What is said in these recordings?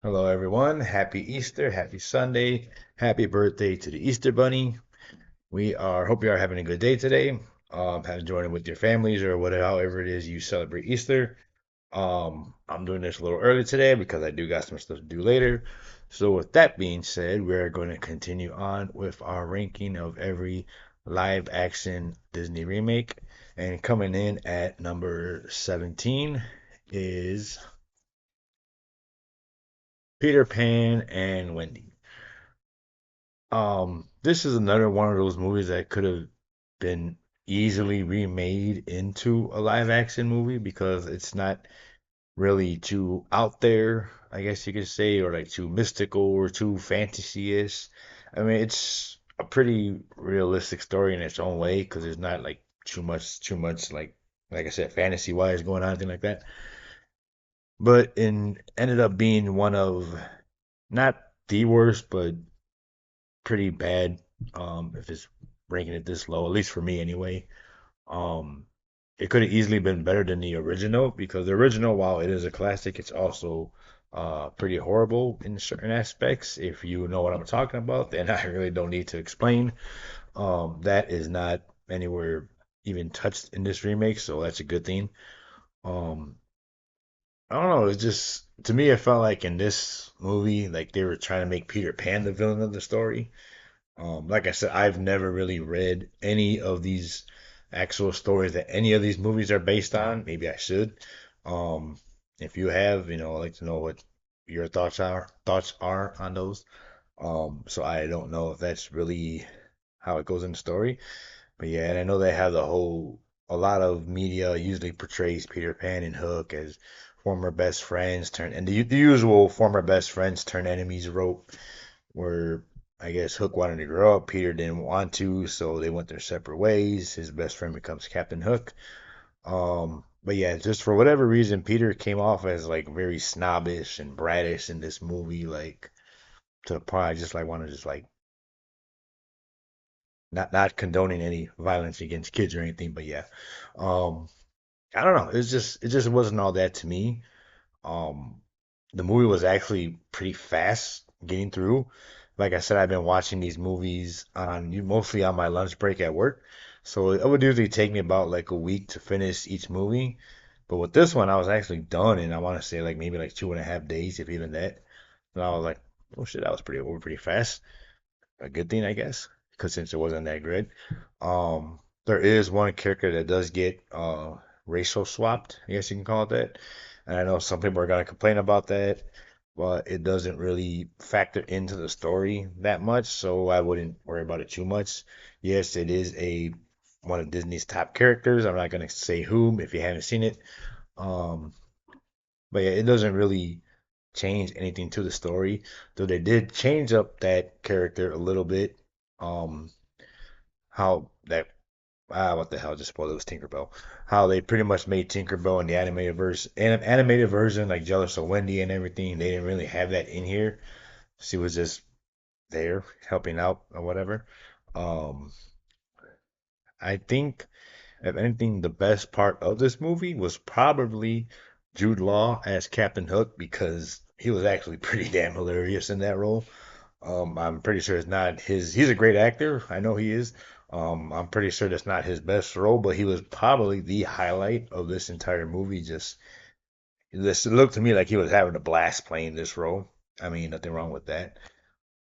Hello, everyone. Happy Easter. Happy Sunday. Happy birthday to the Easter Bunny. Hope you are having a good day today. Enjoying it with your families or whatever, however it is you celebrate Easter. I'm doing this a little early today because I do got some stuff to do later. So, with that being said, we're going to continue on with our ranking of every live action Disney remake. And coming in at number 17 is Peter Pan and Wendy. This is another one of those movies that could have been easily remade into a live action movie because it's not really too out there, I guess you could say, or like too mystical or too fantasy-ish. I mean, it's a pretty realistic story in its own way because there's not like too much like I said, fantasy-wise going on, anything like that. But in ended up being one of not the worst, but pretty bad. If it's ranking it this low, at least for me anyway. Um, it could have easily been better than the original because the original, while it is a classic, it's also pretty horrible in certain aspects. If you know what I'm talking about, then I really don't need to explain. That is not anywhere even touched in this remake, so that's a good thing. Um, I don't know. It's just to me, it felt like in this movie, like they were trying to make Peter Pan the villain of the story. Like I said, I've never really read any of these actual stories that any of these movies are based on. Maybe I should. Um, if you have, I'd like to know what your thoughts are on those. So I don't know if that's really how it goes in the story. But yeah, and I know they have a lot of media usually portrays Peter Pan and Hook as former best friends and the usual former best friends turn enemies rope where I guess Hook wanted to grow up, Peter didn't want to, so they went their separate ways. His best friend becomes Captain Hook. But yeah, just for whatever reason, Peter came off as like very snobbish and brattish in this movie, like to the point I just like want to just like not condoning any violence against kids or anything, but yeah. Um, I don't know. It just wasn't all that to me. Um, the movie was actually pretty fast getting through. Like I said, I've been watching these movies mostly on my lunch break at work. So it would usually take me about like a week to finish each movie. But with this one, I was actually done in I want to say like maybe like 2.5 days, if even that. And I was like, oh shit, that was pretty fast. A good thing, I guess, because since it wasn't that good. There is one character that does get racial swapped, I guess you can call it that. And I know some people are gonna complain about that, but it doesn't really factor into the story that much, so I wouldn't worry about it too much. Yes, it is a one of Disney's top characters. I'm not gonna say whom if you haven't seen it. Um, but yeah, it doesn't really change anything to the story, though they did change up that character a little bit. Um, how that what the hell? Just spoiled it was Tinkerbell. How they pretty much made Tinkerbell in the animated version, like jealous of Wendy and everything. They didn't really have that in here. She was just there helping out or whatever. Um, I think if anything, the best part of this movie was probably Jude Law as Captain Hook because he was actually pretty damn hilarious in that role. I'm pretty sure it's not his. He's a great actor. I know he is. I'm pretty sure that's not his best role, but he was probably the highlight of this entire movie. Just this it looked to me like he was having a blast playing this role. I mean, nothing wrong with that.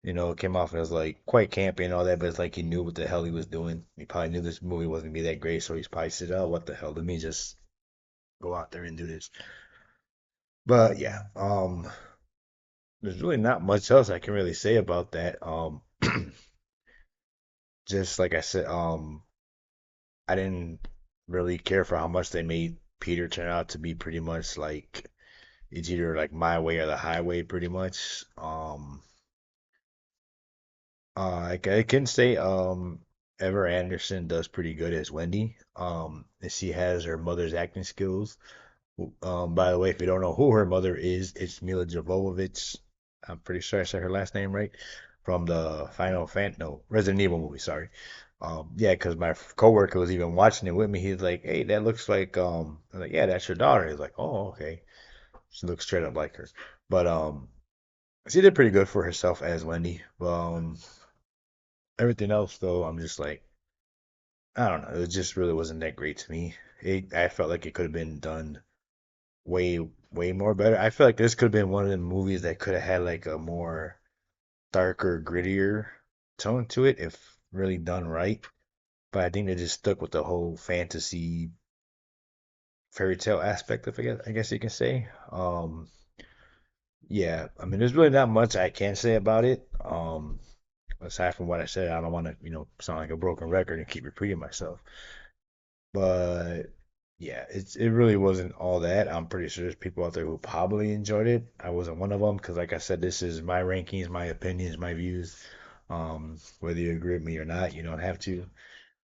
It came off as like quite campy and all that, but it's like he knew what the hell he was doing. He probably knew this movie wasn't gonna be that great, so he's probably said, "Oh, what the hell? Let me just go out there and do this." But yeah, there's really not much else I can really say about that. Just like I said, I didn't really care for how much they made Peter turn out to be pretty much like it's either like my way or the highway, pretty much. I can say Ever Anderson does pretty good as Wendy. And she has her mother's acting skills. By the way, if you don't know who her mother is, it's Mila Jovovich. I'm pretty sure I said her last name right. From the no, Resident Evil movie, sorry. Yeah, because my coworker was even watching it with me. He's like, "Hey, that looks like I'm like, yeah, that's your daughter." He's like, "Oh, okay." She looks straight up like her. But She did pretty good for herself as Wendy. Everything else though, I'm just like, I don't know. It just really wasn't that great to me. I felt like it could have been done way, way more better. I feel like this could have been one of the movies that could have had like a more darker, grittier tone to it if really done right. But I think they just stuck with the whole fantasy fairy tale aspect of it, I guess you can say. Yeah, I mean, there's really not much I can say about it. Aside from what I said, I don't want to, sound like a broken record and keep repeating myself. But yeah, it really wasn't all that. I'm pretty sure there's people out there who probably enjoyed it. I wasn't one of them because, like I said, this is my rankings, my opinions, my views. Whether you agree with me or not, you don't have to.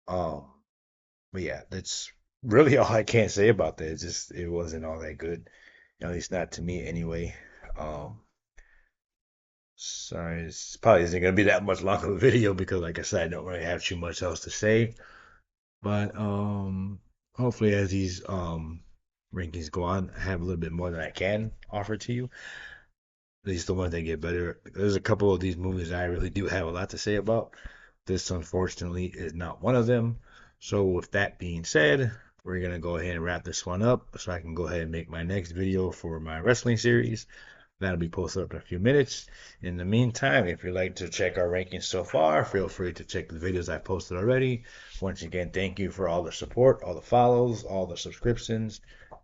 Um, but yeah, that's really all I can say about that. It's just it wasn't all that good, at least not to me anyway. Um, sorry, it's probably isn't gonna be that much longer of a video because, like I said, I don't really have too much else to say. But hopefully, as these rankings go on, I have a little bit more than I can offer to you. At least the ones that get better. There's a couple of these movies I really do have a lot to say about. This, unfortunately, is not one of them. So, with that being said, we're gonna go ahead and wrap this one up so I can go ahead and make my next video for my wrestling series. That'll be posted up in a few minutes. In the meantime, if you'd like to check our rankings so far, feel free to check the videos I posted already. Once again, thank you for all the support, all the follows, all the subscriptions.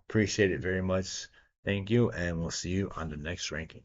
Appreciate it very much. Thank you, and we'll see you on the next ranking.